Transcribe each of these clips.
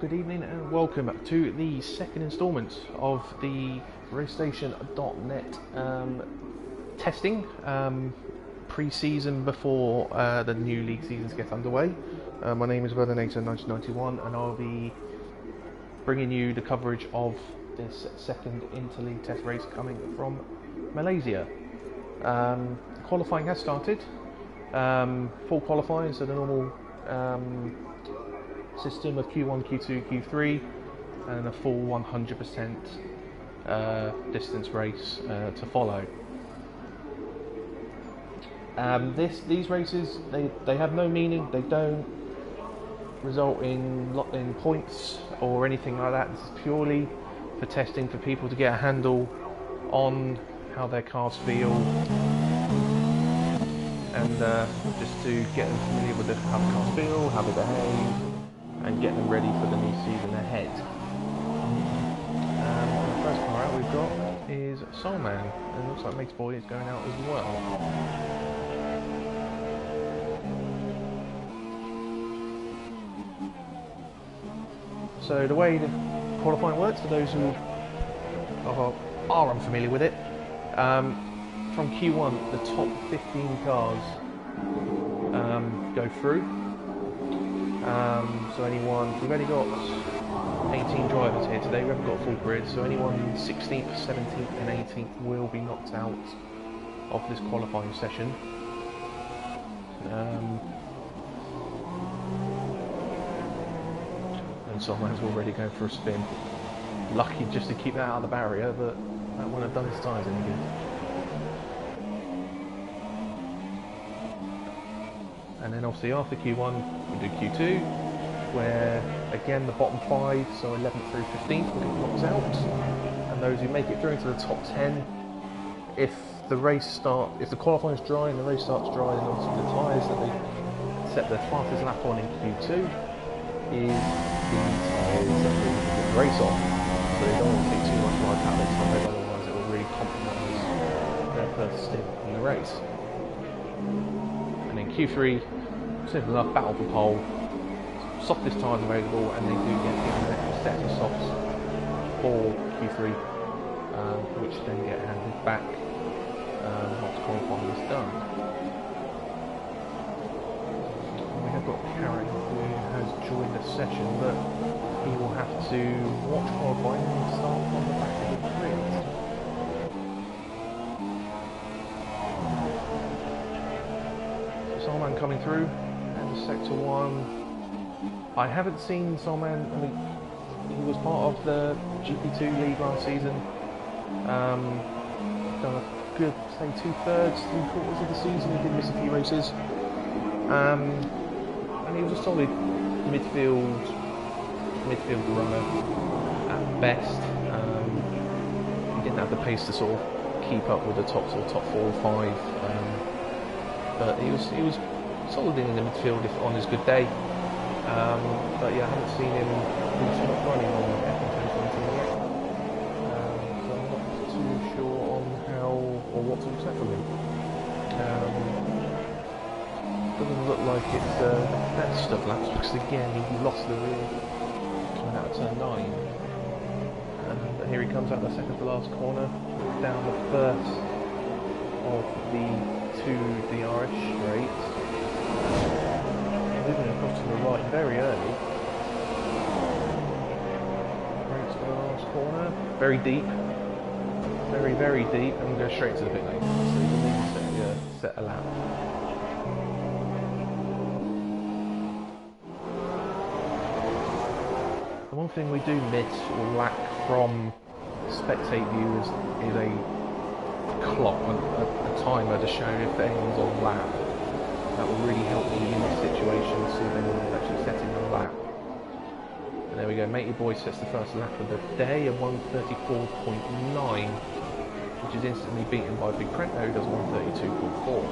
good evening and welcome to the second instalment of the RaceStation.net testing pre-season before the new league seasons get underway. My name is Verdonator1991 and I'll be bringing you the coverage of this second interleague test race coming from Malaysia. Qualifying has started, full qualifying, so the normal system of Q1, Q2, Q3 and a full 100% distance race to follow. These races, they have no meaning, they don't result in points or anything like that. This is purely for testing, for people to get a handle on how their cars feel and just to get them familiar with how the cars feel, how they behave, and get them ready for the new season ahead. The first car out we've got is Soulman, and it looks like Mate's Boy is going out as well. So the way the qualifying works, for those who are unfamiliar with it, from Q1 the top 15 cars go through. So we've only got 18 drivers here today, we haven't got a full grid, so anyone 16th, 17th and 18th will be knocked out of this qualifying session. And Soulman's already going for a spin. Lucky just to keep that out of the barrier, but that wouldn't have done his tyres any good. And then obviously after Q1 we do Q2, where again the bottom 5, so 11th through 15th will get knocked out, and those who make it through into the top 10, if the qualifying is dry and the race starts dry, then obviously the tyres that they set their fastest lap on in Q2 is the tyres that they get the race off. So they don't want to take too much life out of their tyres, otherwise it will really compromise their first stint in the race. And in Q3, simple enough, battle for pole, softest tyres available, and they do get given an extra set of softs for Q3, which then get handed back once qualifying is done. And we have got Karen, who has joined the session, but he will have to watch qualifying and start on the back of the grid. Soulman coming through, and Sector 1. I haven't seen Soulman, he was part of the GP2 league last season. Done a good, say, 2/3, 3/4 of the season. He did miss a few races. And he was a solid midfield runner at best. He didn't have the pace to sort of keep up with the top 4 or 5. But he was solid in the midfield on his good day. But yeah, I haven't seen him not running on F1 2019 yet. So I'm not too sure on how or what to expect from him. Doesn't look like it's the best of laps, because again he lost the rear coming out of turn 9. But here he comes out the second to last corner, down the first of the 2 DRS straight. Moving across to the right very early. Right to the last corner. Very deep. Very, very deep. And we'll go straight to the pit lane. So you can set a lap. The one thing we do miss or lack from spectate view is a clock, a timer to show if anyone's on lap. That will really help me in this situation, see if anyone is actually setting a lap. And there we go, Matey Boy sets the first lap of the day at 1:34.9, which is instantly beaten by Big Prento, who does 1:32.4.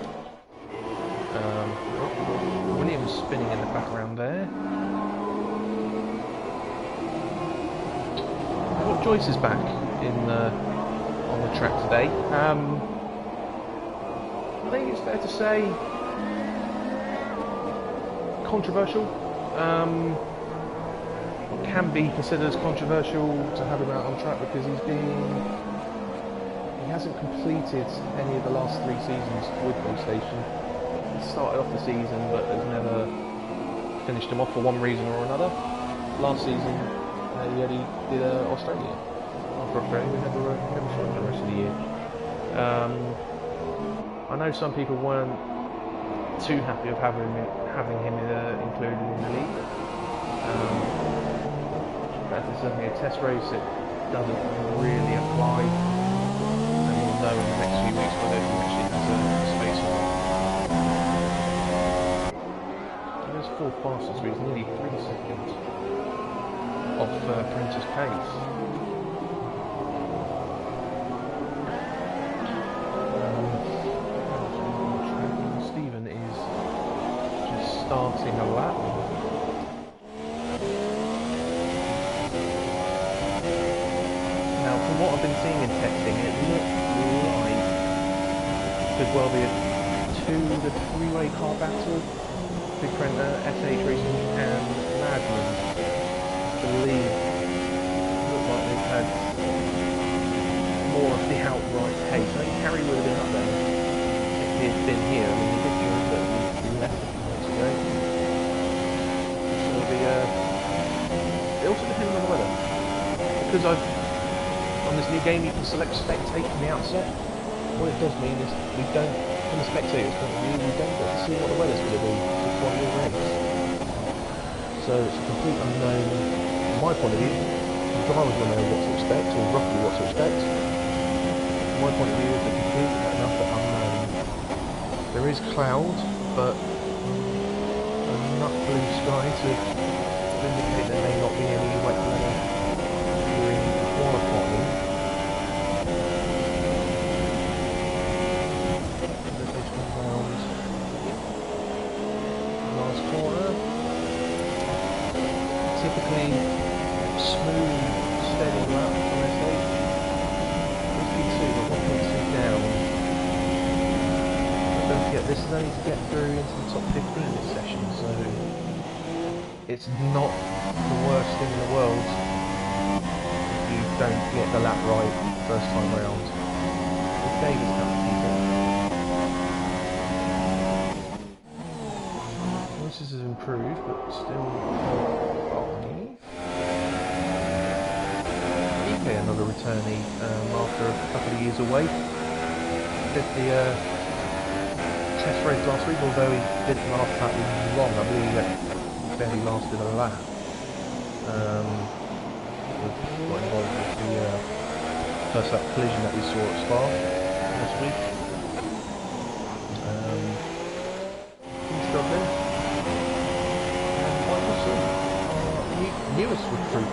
Williams spinning in the background there. Joyce is back on the track today. I think it's fair to say controversial. can be considered as controversial to have him out on track because he hasn't completed any of the last 3 seasons with Station. He started off the season but has never finished him off for one reason or another. Last season he only did Australia. After Australia we never saw him the rest of the year. I know some people weren't too happy of having him included in the league. But if it's only a test race, it doesn't really apply, and we'll know in the next few weeks whether he actually has a space or not. There's 4th fastest, so he's nearly 3 seconds off Prince's pace. Stephen is just starting a lap. From what I've been seeing in testing, it looked like could well be a 2- to 3-way car battle between SH Racing and Madman. I believe it looked like they've had more of the outright pace. I think Harry would have been up there if he had been here. I mean, he did join but he left a few months ago. So it also depends on the weather. Because on this new game you can select spectate from the outset. What it does mean is we don't, from the spectator's point of view, we don't get to see what the weather's going to be before your race. So it's a complete unknown. From my point of view, the drivers will know what to expect, or roughly what to expect. From my point of view, it's a complete and utter unknown. There is cloud, but enough blue sky to indicate there may not be any wet weather during qualifying. Last corner. Typically smooth, steady lap on S8. This P2, but 1.2 down. But don't forget, this is only to get through into the top 15 this session, so it's not the worst thing in the world if you don't get the lap right first time round. With Davis now to keep it. This has improved, but still not 5. EK, another returnee after a couple of years away. Did the test race last week, although he didn't last that long. I believe he barely lasted a lap. Got involved with the first lap collision that we saw at Spa last week. He's struggling. Newest recruit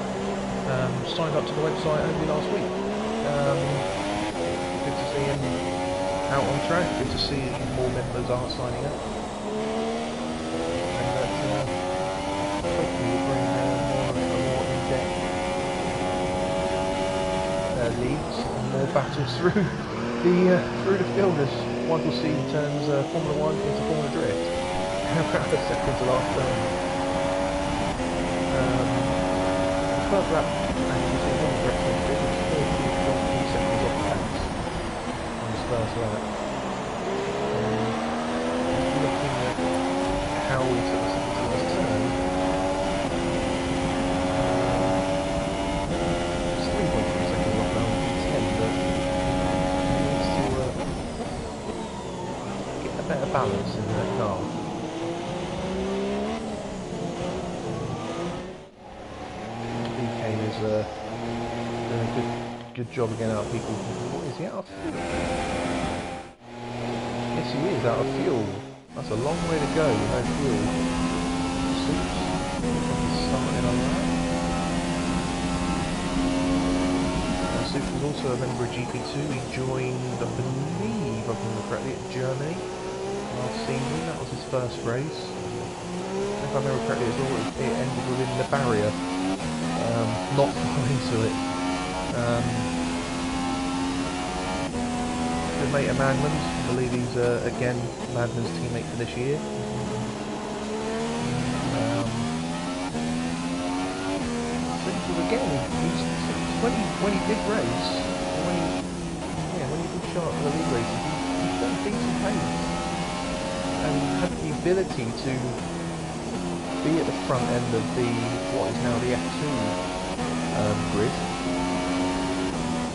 signed up to the website only last week. Good to see him out on track. Good to see more members are signing up, and that hopefully will bring more in-depth leads and more battles through the field as Michael C turns Formula 1 into Formula Drift. Around the second to last turn. First lap, and you can see one correct was 14 seconds off the pace on his first lap. Looking at how he took the second to last turn, it's 3.3 seconds off now on P10, but he needs to get a better balance in that car. Doing a good job again out of people. What is he out of fuel? Yes, he is out of fuel. That's a long way to go with no fuel. Suits. He's starting on that. Suits was also a member of GP2. He joined, I believe, if I remember correctly, at Germany last season. That was his first race. If I remember correctly, it ended within the barrier. Not far into it. Good mate of Madman's. I believe he's again Madman's teammate for this year. when he did race, when he did show up for the league races, he showed decent pace and had the ability to be at the front end of the what is now the F2 grid.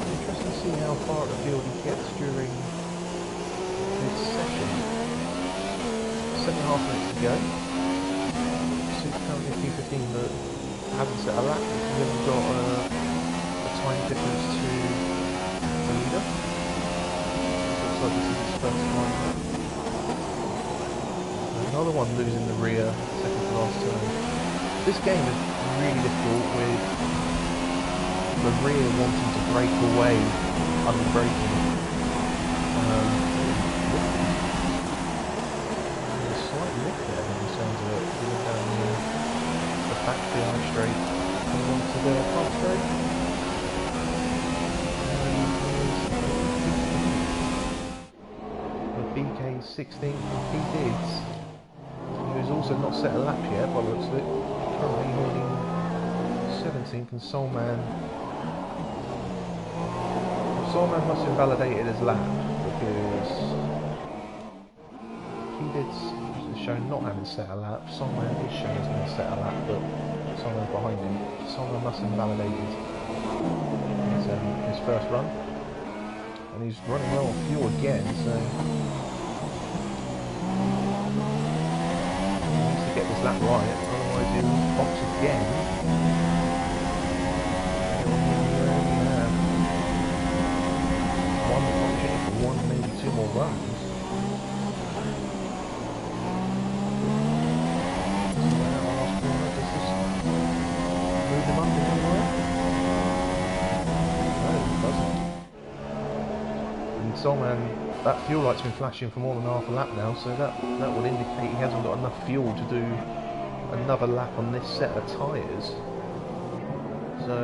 Interesting to see how far at the field he gets during this session. 7.5 minutes to go. Suits currently P15, but hasn't set a lap because he hasn't got a time difference to the leader. Looks like this is his first time. Another one losing the rear, second to last turn. This game is really difficult with the rear wanting to break away under braking. There's a slight lift there in the sounds of it, going down the back behind straight, coming onto the front straight. The BK16, he did. He was also not set a lap yet by the looks of it. Currently holding 17th, and Soulman must have invalidated his lap because he did show not having set a lap. Soulman is shown as having set a lap, but Soulman's behind him. Soulman must have invalidated his first run, and he's running well on fuel again, so he needs to get this lap right, otherwise he'll box again. One, maybe two more runs. Does this move him up in any way? No, it doesn't. And Soulman, that fuel light's been flashing for more than half a lap now, so that would indicate he hasn't got enough fuel to do another lap on this set of tyres. So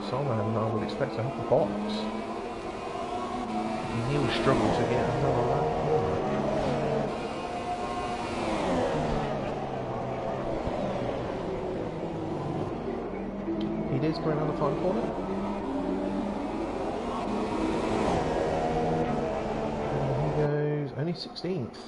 Soulman, I would expect to have the box. He will struggle to get another lap forward. He is going around the final corner. And he goes only 16th.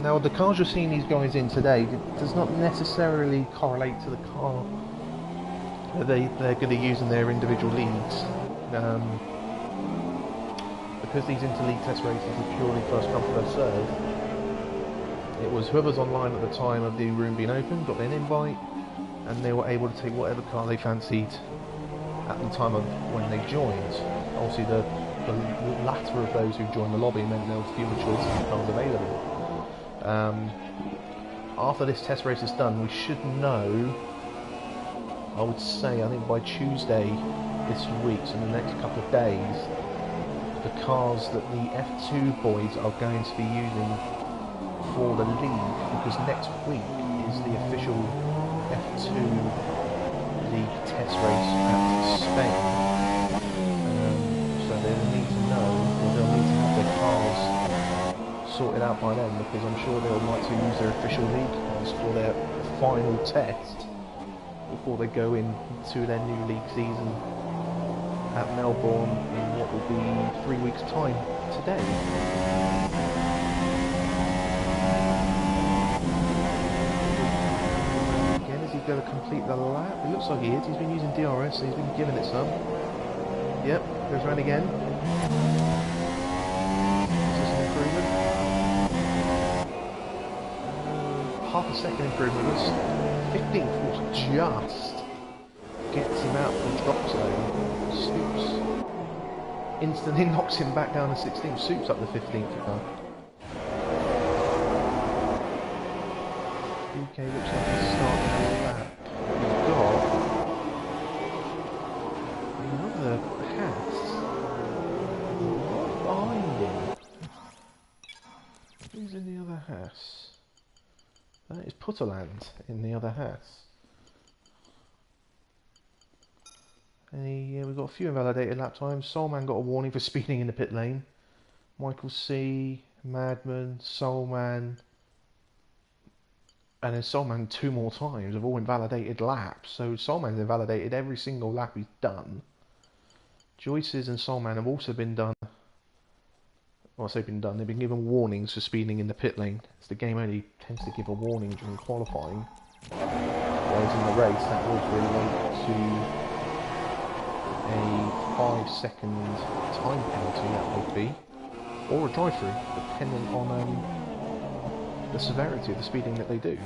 Now the cars you're seeing these guys in today does not necessarily correlate to the car they're going to use in their individual leagues, because these interleague test races are purely first come first serve. It was whoever's online at the time of the room being open got an invite, and they were able to take whatever car they fancied at the time of when they joined. Obviously the latter of those who joined the lobby meant there was fewer choices of cars available. After this test race is done, we should know, I would say, I think by Tuesday this week, so in the next couple of days, the cars that the F2 boys are going to be using for the league, because next week is the official F2 league test race at Spain. So they'll need to know, or they'll need to have their cars sorted out by then, because I'm sure they'll like to use their official league cars for their final test before they go into their new league season at Melbourne in what will be 3 weeks' time today. Again, is he going to complete the lap? It looks like he is. He's been using DRS, so he's been giving it some. Yep, goes round again. Is this an improvement? Half a second improvement. It was 15th, which just gets him out of the drop zone. Soups instantly knocks him back down to 16th. Soups up the 15th car. UK looks like he's starting his lap. He's got another hat behind him. Who's in the other hat? That is Putterland in the other hat. And we've got a few invalidated lap times. Soulman got a warning for speeding in the pit lane. Michael C, Madman, Soulman, and then Solman 2 more times have all invalidated laps. So Solman's invalidated every single lap he's done. Joyce's and Solman have also been done. Well, I say been done. They've been given warnings for speeding in the pit lane. As the game only tends to give a warning during qualifying, whereas in the race that would relate to a 5-second time penalty. That would be, or a drive-through, depending on the severity of the speeding that they do.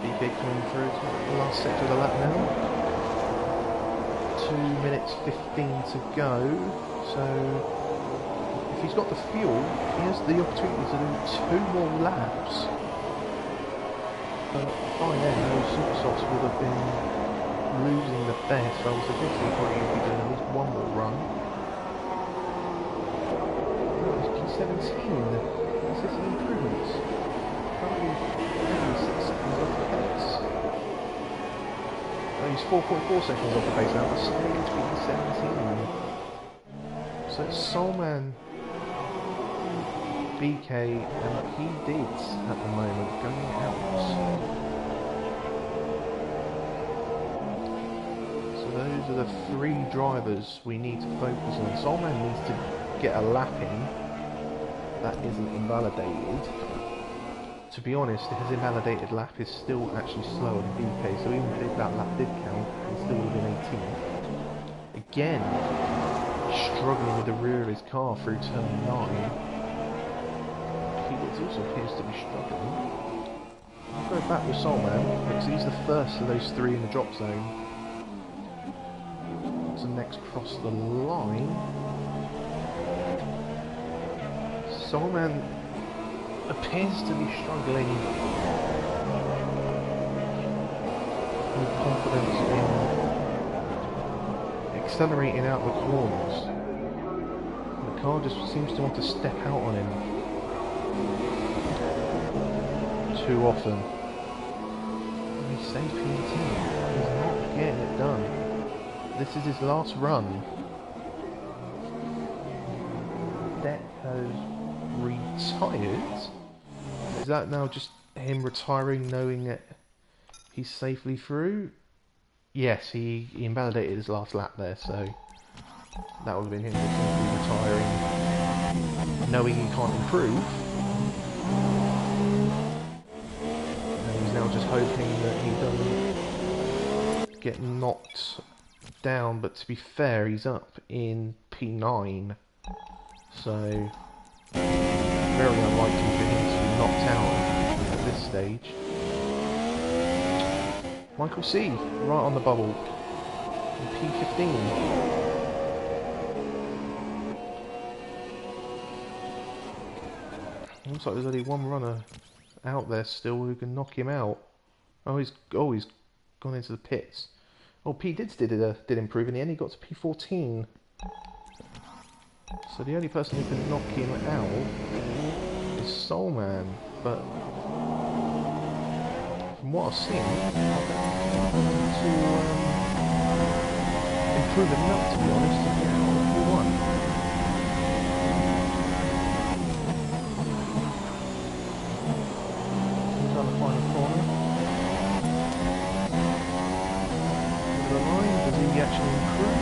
BK coming through the last sector of the lap now. 2 minutes 15 to go. So if he's got the fuel, he has the opportunity to do 2 more laps. But by then, those super softs would have been losing the best. So I was suggesting he probably would be doing at least 1 more run. 17. This is an improvement. Probably 6 seconds off the pace. Oh, he's 4.4 seconds off the pace now. That's still 17. So it's Solman, BK, and P Dids at the moment going out. So those are the 3 drivers we need to focus on. Solman needs to get a lap in. That isn't invalidated. To be honest, his invalidated lap is still actually slower than BK, so even if that lap did count, he still would have been 18th. Again, struggling with the rear of his car through turn 9. He also appears to be struggling. I'll go back with Solman, because he's the first of those 3 in the drop zone to next cross the line. Solman appears to be struggling with confidence in accelerating out the corners. The car just seems to want to step out on him too often. And he stays P18. He's not getting it done. This is his last run. Deck has retired. Is that now just him retiring knowing that he's safely through? Yes, he invalidated his last lap there, so that would have been him retiring knowing he can't improve. And he's now just hoping that he doesn't get knocked down, but to be fair, he's up in P9, so very unlikely for him to be knocked out at this stage. Michael C, right on the bubble, in P15. Looks like there's only 1 runner out there still who can knock him out. Oh, he's gone into the pits. Oh, P Dids did improve in the end. He got to P14. So the only person who can knock him out is Solman, but from what I've seen, to improve enough, to be honest, to get out of P1. He's on the final corner. Over the line, does he actually improve?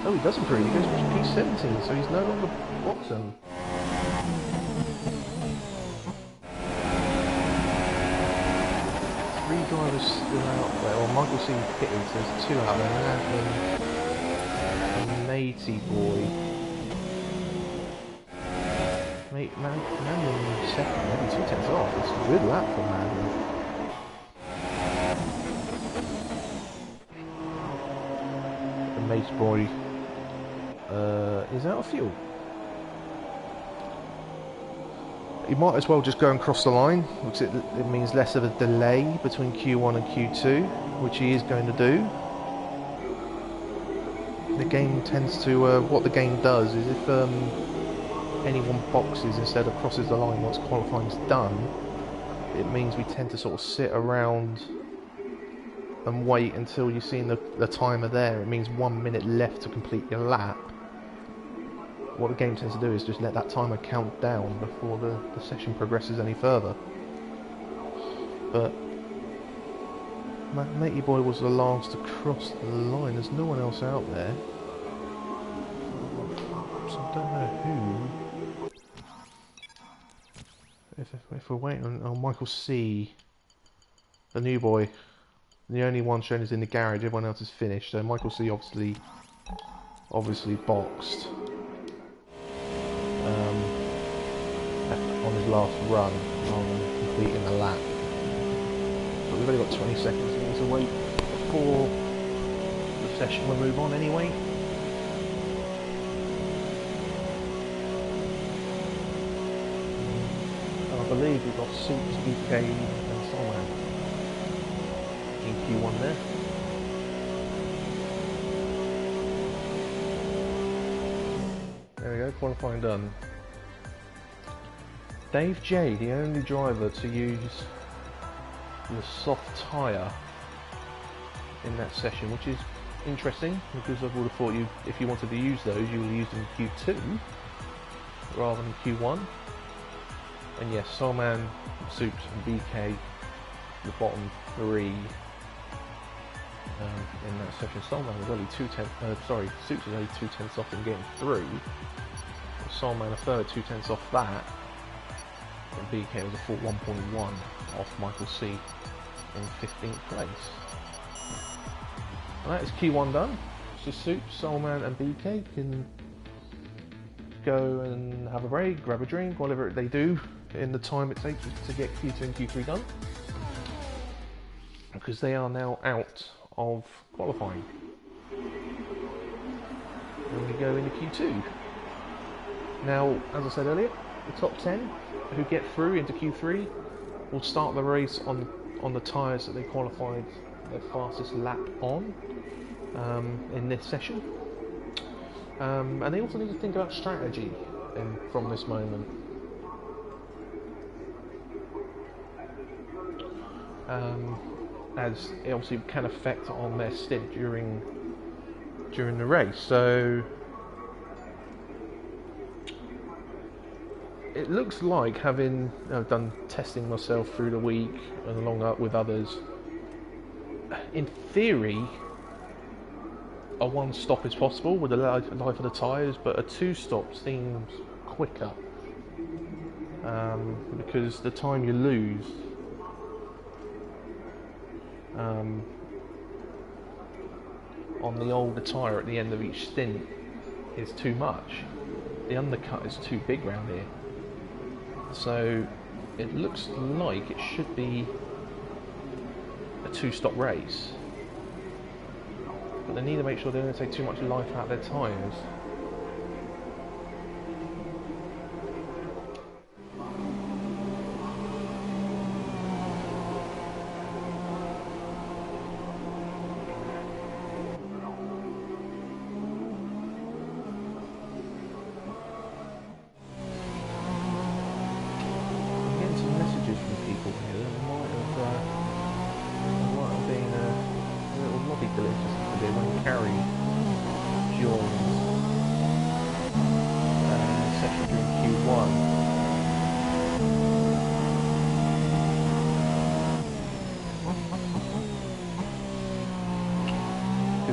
Oh, he does improve. He goes to P17, so he's no longer bottom. Three drivers still out there. Well, Michael C pitted, so there's 2 out there. And Matey boy. Mandan second, maybe 2 tenths off. It's a good lap for Mandan. The Mate boy is out of fuel. He might as well just go and cross the line, because it means less of a delay between Q1 and Q2, which he is going to do. The game tends to, what the game does is if anyone boxes instead of crosses the line once qualifying's done, it means we tend to sort of sit around and wait until you've seen the timer there. It means 1 minute left to complete your lap. what the game tends to do is just let that timer count down before the session progresses any further. But Matey Boy was the last to cross the line. There's no one else out there. So I don't know who. If we're waiting on Michael C, the new boy, the only one shown is in the garage. Everyone else is finished. So Michael C obviously boxed on his last run rather than completing the lap. But we've only got 20 seconds to wait before the session will move on anyway. And I believe we've got Suits, BK and Solman in Q1 there. There we go, qualifying done. Dave J, the only driver to use the soft tyre in that session, which is interesting because I would have thought if you wanted to use those, you would use them in Q2 rather than Q1. And yes, Soulman, Soups and BK, the bottom three in that session. Soulman was only Soups was only 2/10 off in getting through. Soulman a further 2/10 off that. And BK was a full 1.1 off Michael C in 15th place. And that is Q1 done. So Soups, Soulman and BK can go and have a break, grab a drink, whatever they do in the time it takes to get Q2 and Q3 done. Because they are now out of qualifying. And we go into Q2. Now, as I said earlier, the top 10 who get through into Q3 will start the race on the tyres that they qualified their fastest lap on in this session. And they also need to think about strategy from this moment. As it obviously can affect on their stint during the race. So it looks like, having done testing myself through the week and along up with others, in theory a one stop is possible with the life of the tyres, but a two stop seems quicker because the time you lose on the older tyre at the end of each stint is too much. The undercut is too big round here. So it looks like it should be a two-stop race, but they need to make sure they don't take too much life out of their tyres.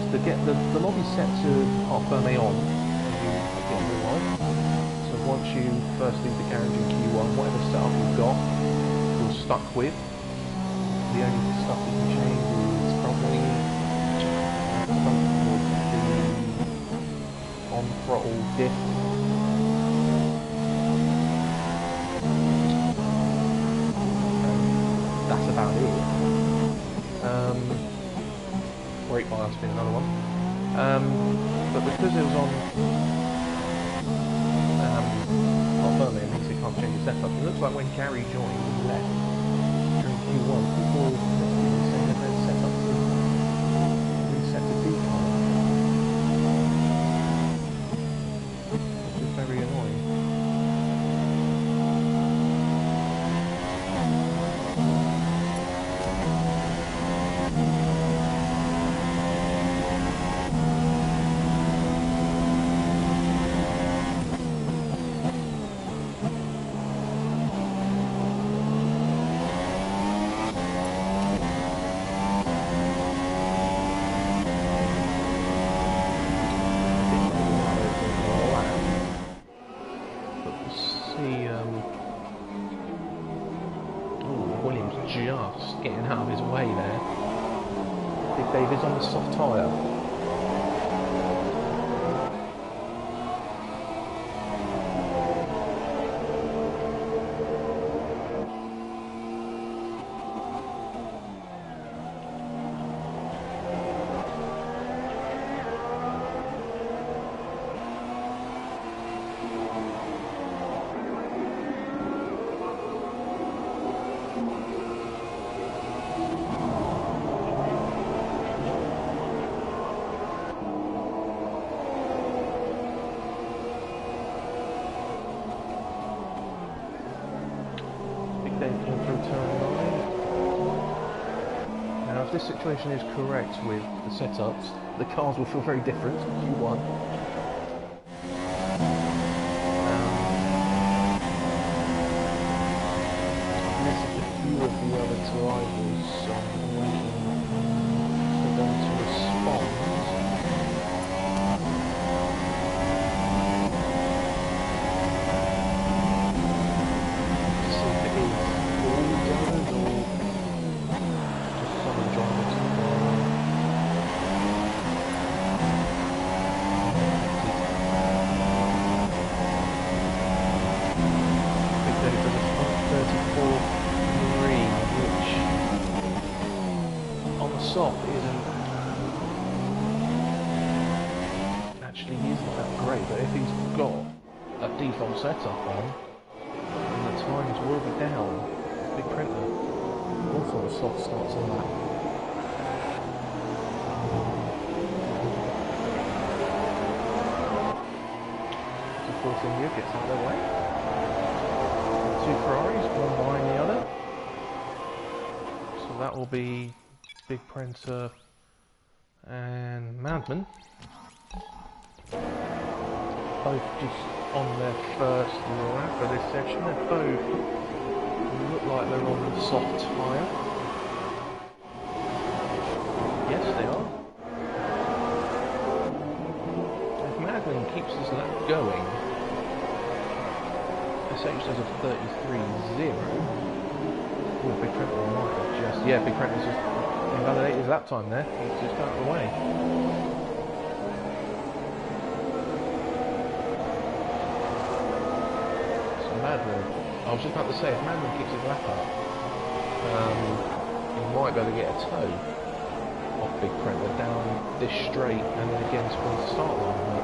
To get the lobby set to firmly on, so once you first leave the garage in Q1, whatever setup you've got, you're stuck with. The only stuff you can change is probably the on throttle diff. That's about it. Brake bias being another one. But because it was on firmly, it means you can't change the setup. It looks like when Gary joined and left during Q1, people were saying that their setup to reset to default, which is very annoying. just getting out of his way there. Big Dave is on the soft tyre. Now, if this situation is correct with the setups, the cars will feel very different to Q1. This is a few of the other drivers waiting for them to respond. Soft isn't that great, but if he's got a default setup on, then the times will be down. Big printer. All sort of soft starts on that. So Force India gets out of their way. Two Ferraris, one behind the other. So that will be Big Printer and Madman, both just on their first lap of this session. They both look like they're on the soft tyre. Yes, they are. If Madman keeps his lap going, SH does a 33.0. Oh, Big Printer might have just... Yeah, Big Printer's just invalidated his lap time there. He's just out of the way. So Madman, I was just about to say, if Madman keeps his lap up, he might be able to get a tow off Big Printer down this straight and then again towards the start line. But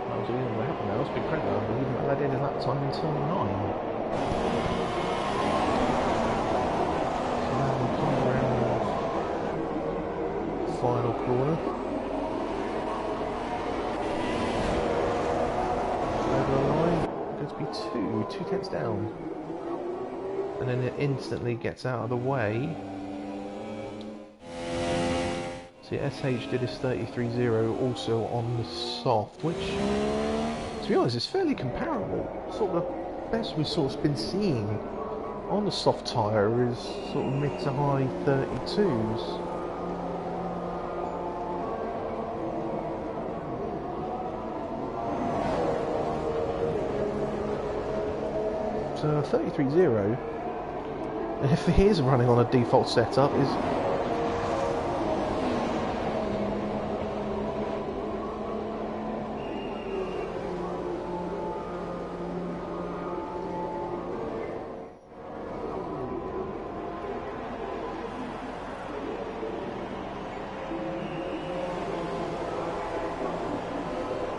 that was really what happened now. It's Big Printer, but he invalidated his lap time in turn 9. Final corner. Over the line, going to be two tenths down. And then it instantly gets out of the way. See, SH did his 33.0 also on the soft, which, to be honest, is fairly comparable. Sort of the best we've sort of been seeing on the soft tyre is sort of mid to high 32s. So 33.0, if he is running on a default setup, is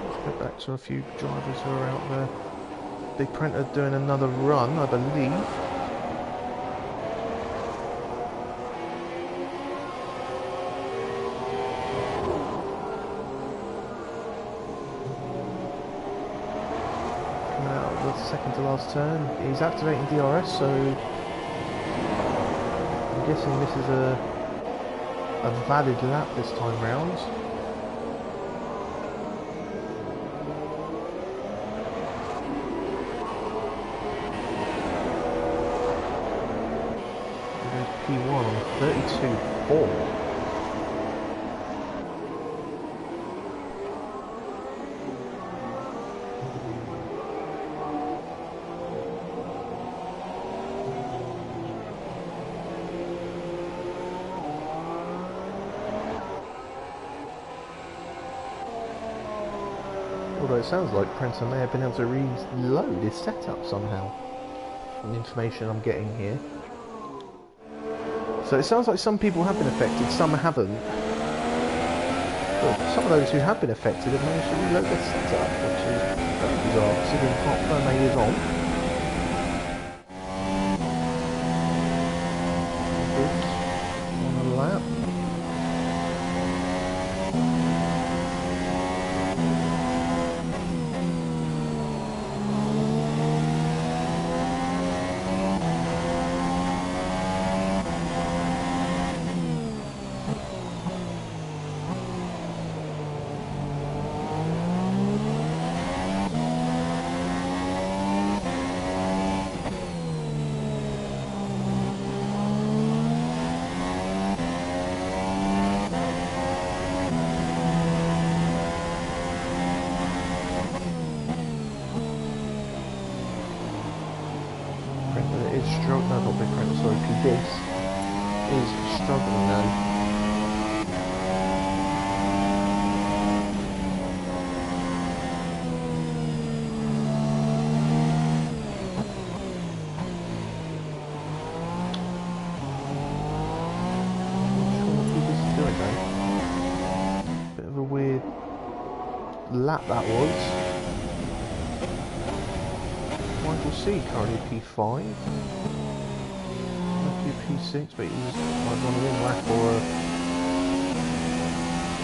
let's go back to a few drivers who are out there. Big Printer doing another run, I believe. Coming out of the second to last turn. He's activating DRS, so I'm guessing this is a valid lap this time round. P1 on 32.4. it sounds like Printer may have been able to reload his setup somehow, from the information I'm getting here. So it sounds like some people have been affected, some haven't. But some of those who have been affected have managed to reload their setup, which is very bizarre, considering Part Firme is on. On the lap. No, not Big Print, sorry, this is struggling now. Bit of a weird lap that was. Michael C currently P5. P6, but he was like on a win lap or a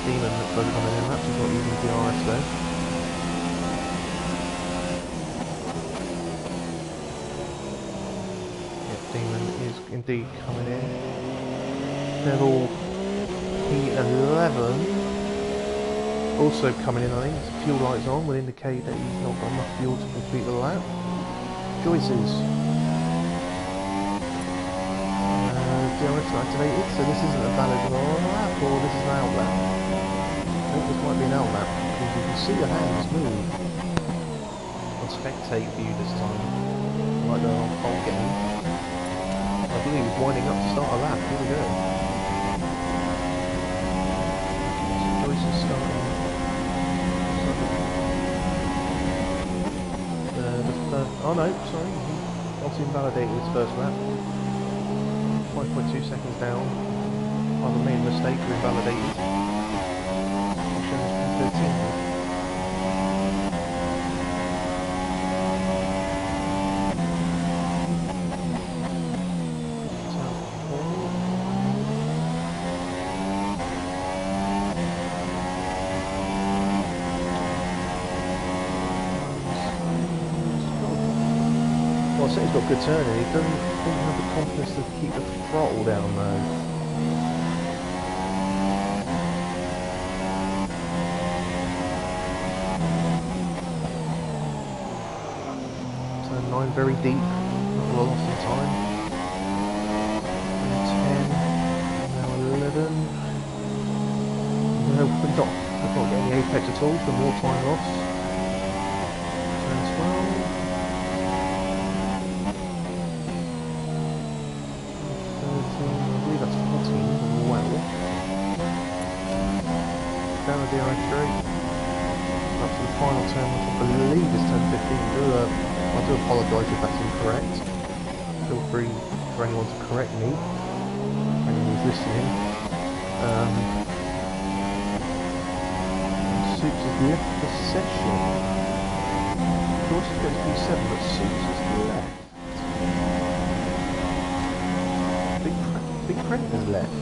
Demon that goes on an in lap. He's not using DRS though. Yeah, Demon is indeed coming in. Level P11 also coming in, I think. His fuel lights on will indicate that he's not got enough fuel to complete the lap. Joyce's DRS activated, so this isn't a valid lap, or this is an out lap. I think this might be an out lap, because you can see the hands move on spectate view this time, like they're on fault game. I believe he's winding up to start a lap. Here we go. Joyce is starting. Oh no, sorry, he obviously invalidated his first lap. 5.2 seconds down. Either made a mistake or invalidated. P13. Well, I say he's got good turning. He doesn't have the confidence to keep the throttle down though. Turn 9 very deep. Not well lost in time. And 10. Now 11. No, we're not getting the apex at all, so more time lost. Turn 12. Down the DRS straight, up to the final turn, which I believe is turn 15. I do apologise if that's incorrect. Feel free for anyone to correct me, anyone who's listening. Suits has left the session. Joyce is going to P7, but Suits has left. Big Print has left.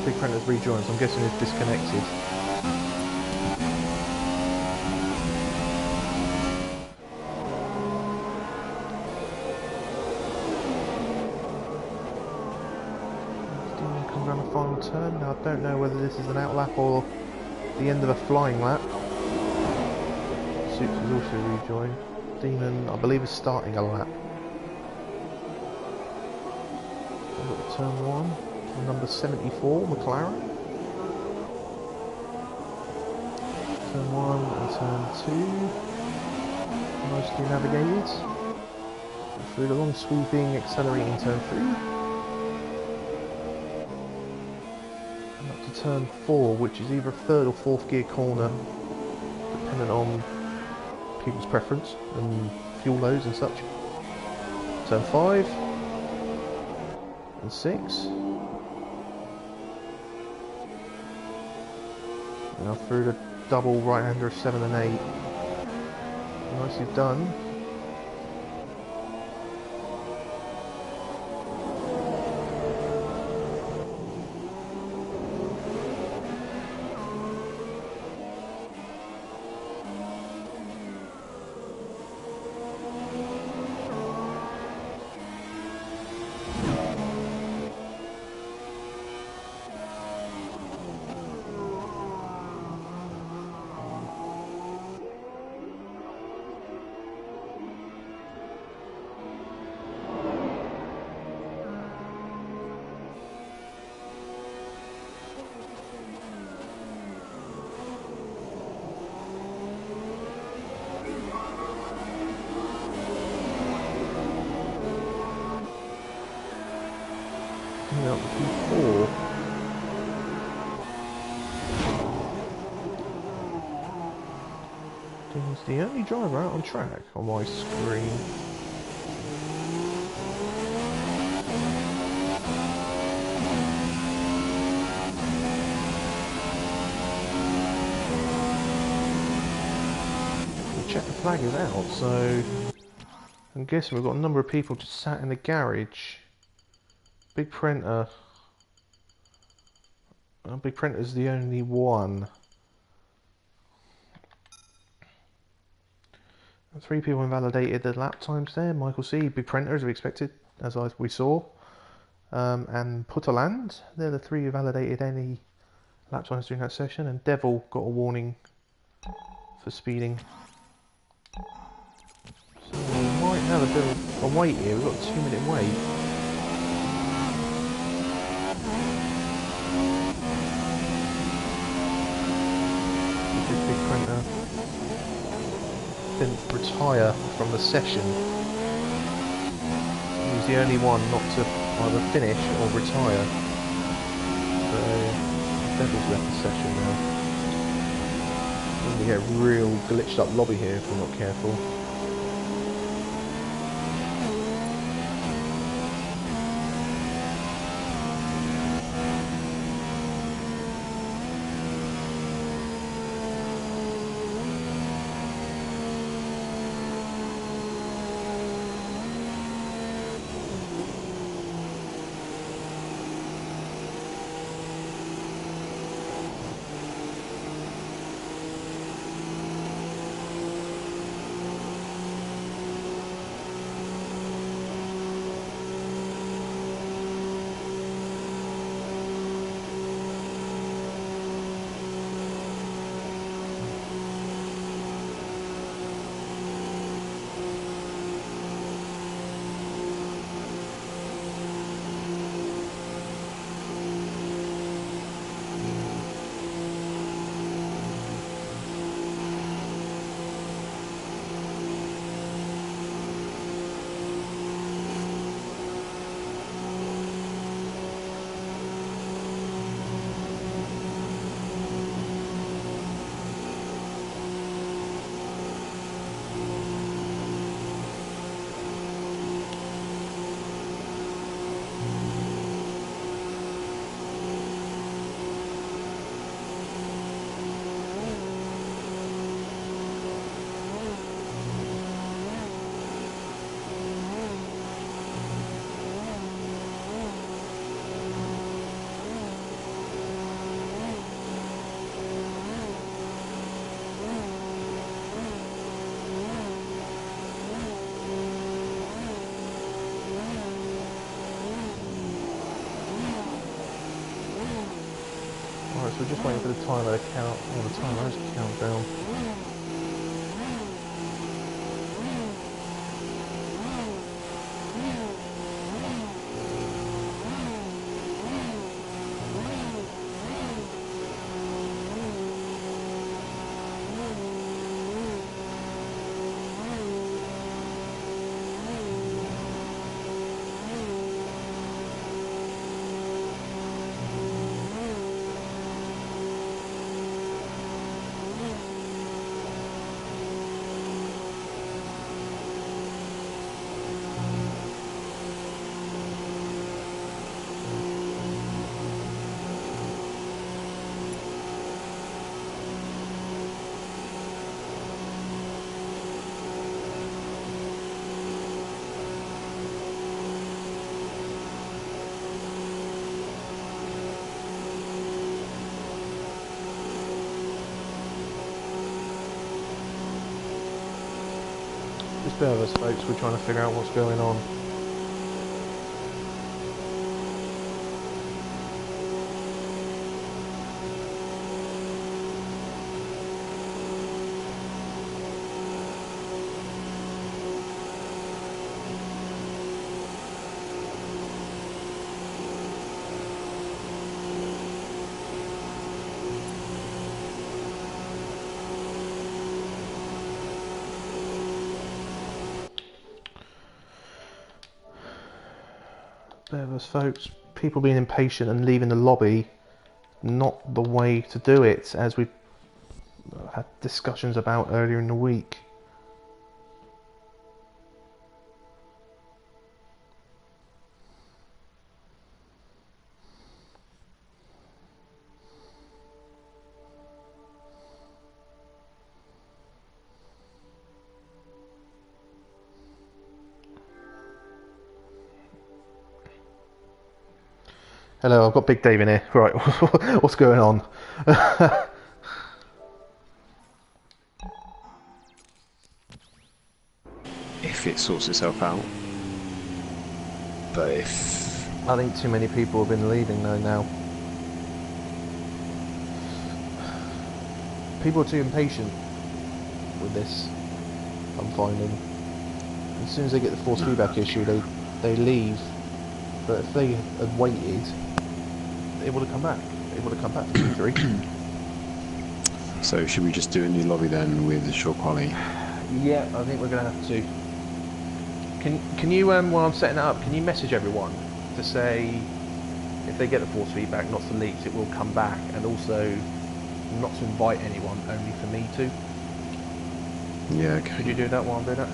Big Print has rejoined, so I'm guessing it's disconnected. Come around the final turn. Now I don't know whether this is an out lap or the end of a flying lap. Soups has also rejoined. Demon, I believe, is starting a lap. We've got turn 1, number 74, McLaren. Turn 1 and turn 2, nicely navigated. Through the long sweeping, accelerating turn 3. And up to turn 4, which is either a 3rd or 4th gear corner, depending on people's preference and fuel loads and such. Turn 5 and 6. Now through the double right-hander of 7 and 8. Nicely done. Out Q4. He's the only driver out on track on my screen. The checker flag is out, so I'm guessing we've got a number of people just sat in the garage. Big Printer. Big Printer's the only one. 3 people invalidated the lap times there. Michael C, Big Printer as we expected, as we saw. And Putterland, they're the 3 who validated any lap times during that session. And Devil got a warning for speeding. So we might have a bit of a wait here. We've got a 2-minute wait. Big Printer didn't retire from the session. He's the only one not to either finish or retire. So Devil's left the session now. We're going to get a real glitched up lobby here if we're not careful. we're just waiting for the timer to count. Oh, the timer has to count down. Just bear with us, folks. We're trying to figure out what's going on. Bear with us, folks. People being impatient and leaving the lobby, not the way to do it, as we had discussions about earlier in the week. Hello, I've got Big Dave in here. Right, what's going on? If it sorts itself out. But if... I think too many people have been leaving though now. People are too impatient with this, I'm finding. As soon as they get the force feedback issue, they leave. But if they had waited, it would have come back. It would have come back for Q3. So should we just do a new lobby then with the short quali? Yeah, I think we're going to have to. Can you, while I'm setting it up, can you message everyone to say if they get the force feedback, not to leave, it will come back, and also not to invite anyone, only for me to? Yeah, okay. Could you do that while I'm doing that?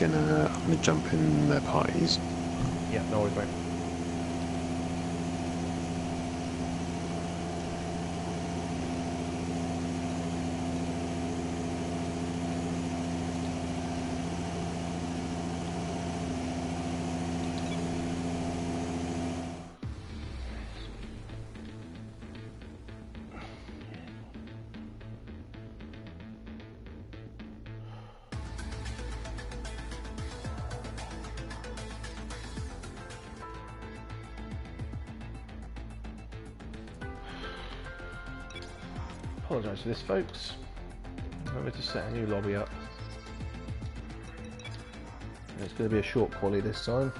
I'm gonna jump in their parties. Yeah, no worries, mate. Apologise for this, folks. Remember to set a new lobby up. And it's going to be a short quali this time.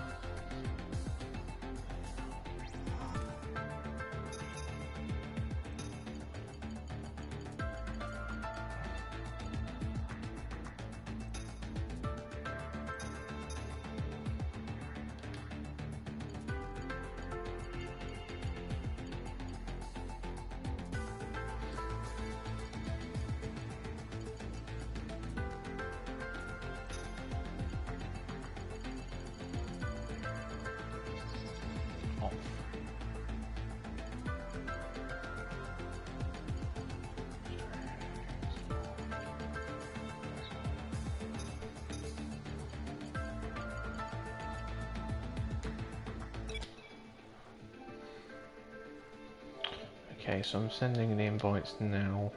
Okay, so I'm sending the invites now.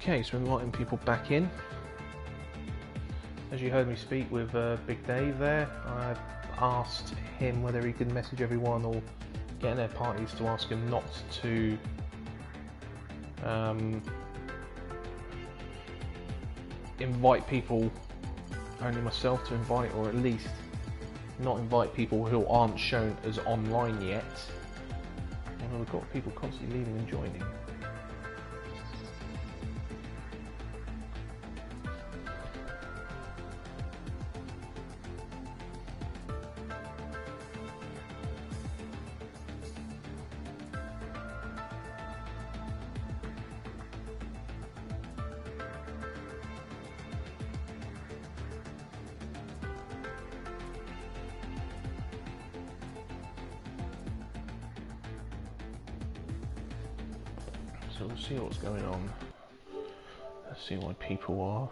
Okay, so we're inviting people back in. As you heard me speak with Big Dave there, I've asked him whether he could message everyone or get in their parties to ask him not to invite people, only myself to invite, or at least not invite people who aren't shown as online yet. Although we've got people constantly leaving and joining. So we'll see what's going on. Let's see why people are.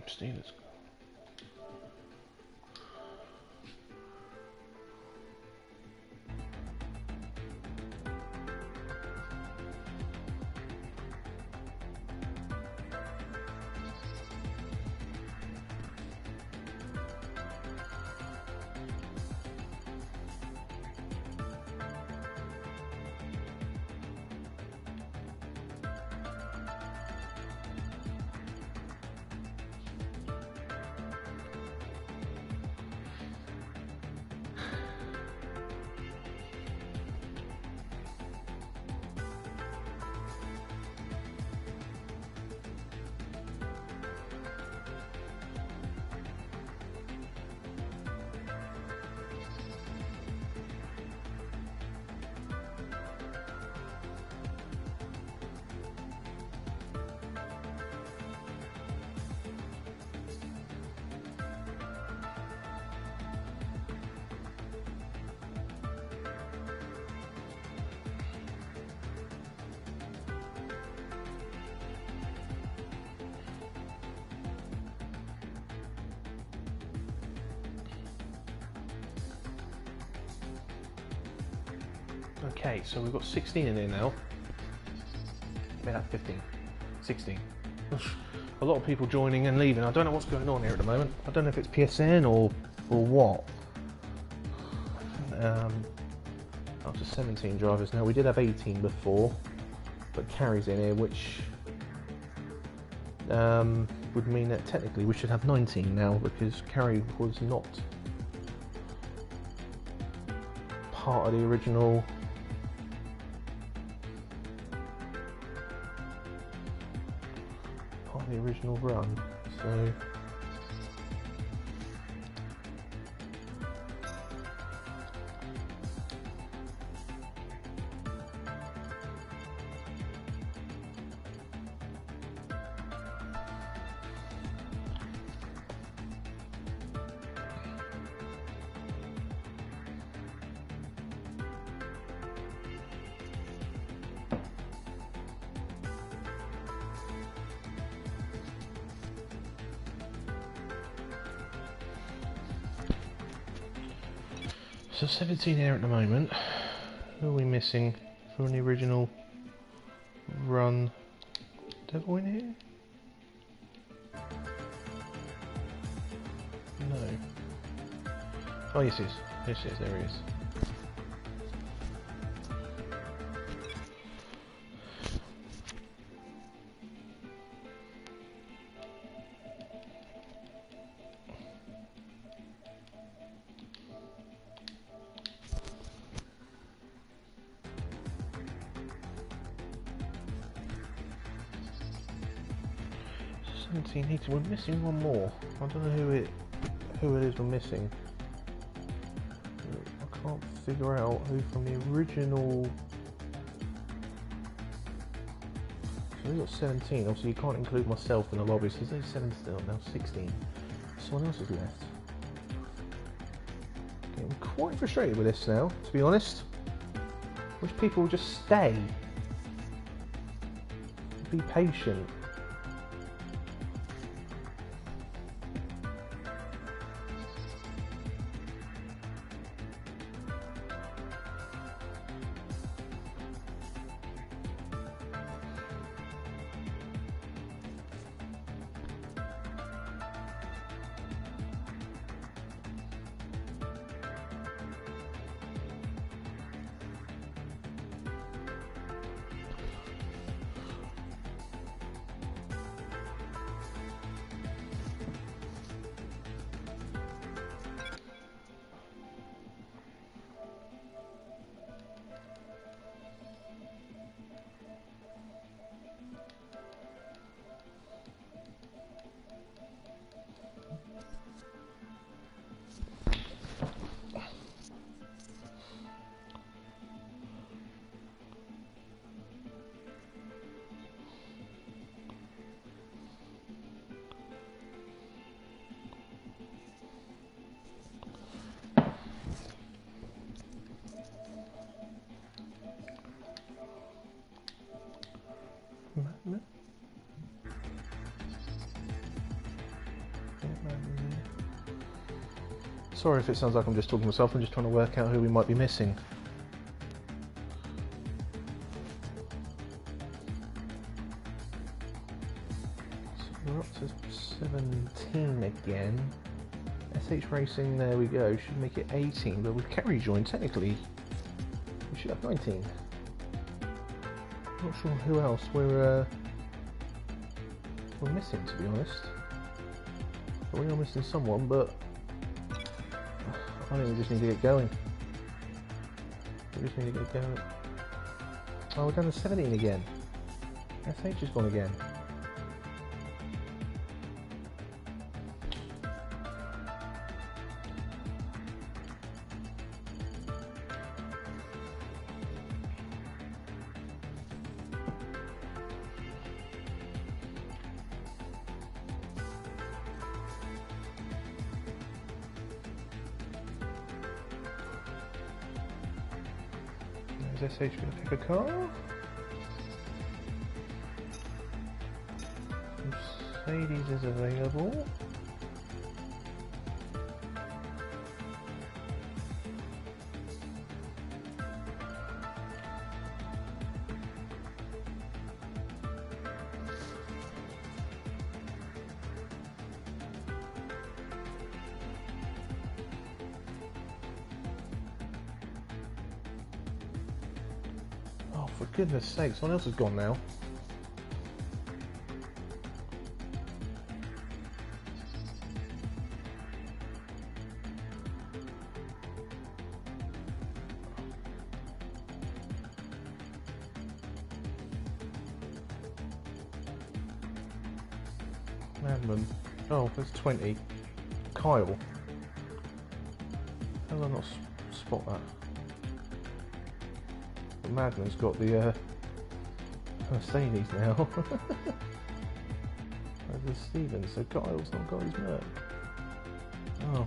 Steelers. Okay, so we've got 16 in here now. Yeah, 15. 16. A lot of people joining and leaving. I don't know what's going on here at the moment. I don't know if it's PSN or what. Up to 17 drivers now. We did have 18 before, but Carrie's in here, which would mean that technically we should have 19 now, because Carrie was not part of the original run. So So 17 here at the moment. Who are we missing from the original run? Devil in here? No. Oh yes, yes, yes, yes, there he is. 17 heated. We're missing one more. I don't know who it is we're missing. I can't figure out who from the original. So we've got 17. Obviously, you can't include myself in the lobby. So there's 7 still. Now 16. Someone else has left. Getting quite frustrated with this now, to be honest. Wish people would just stay. Be patient. Sorry if it sounds like I'm just talking to myself. I'm just trying to work out who we might be missing. So we're up to 17 again. SH Racing, there we go. Should make it 18, but with carry join, technically, we should have 19. Not sure who else we're missing, to be honest. But we are missing someone, but I think we just need to get going. We just need to get going. Oh, we're down to 17 again. SH has gone again. Is SH going to pick a car? Mercedes is available. Oh, for goodness sake, someone else has gone now. Madman. Oh, there's 20. Kyle. How did I not spot that? The Madman's got the Mercedes now. There's Stevens, so Kyle's not got his Merc. Oh.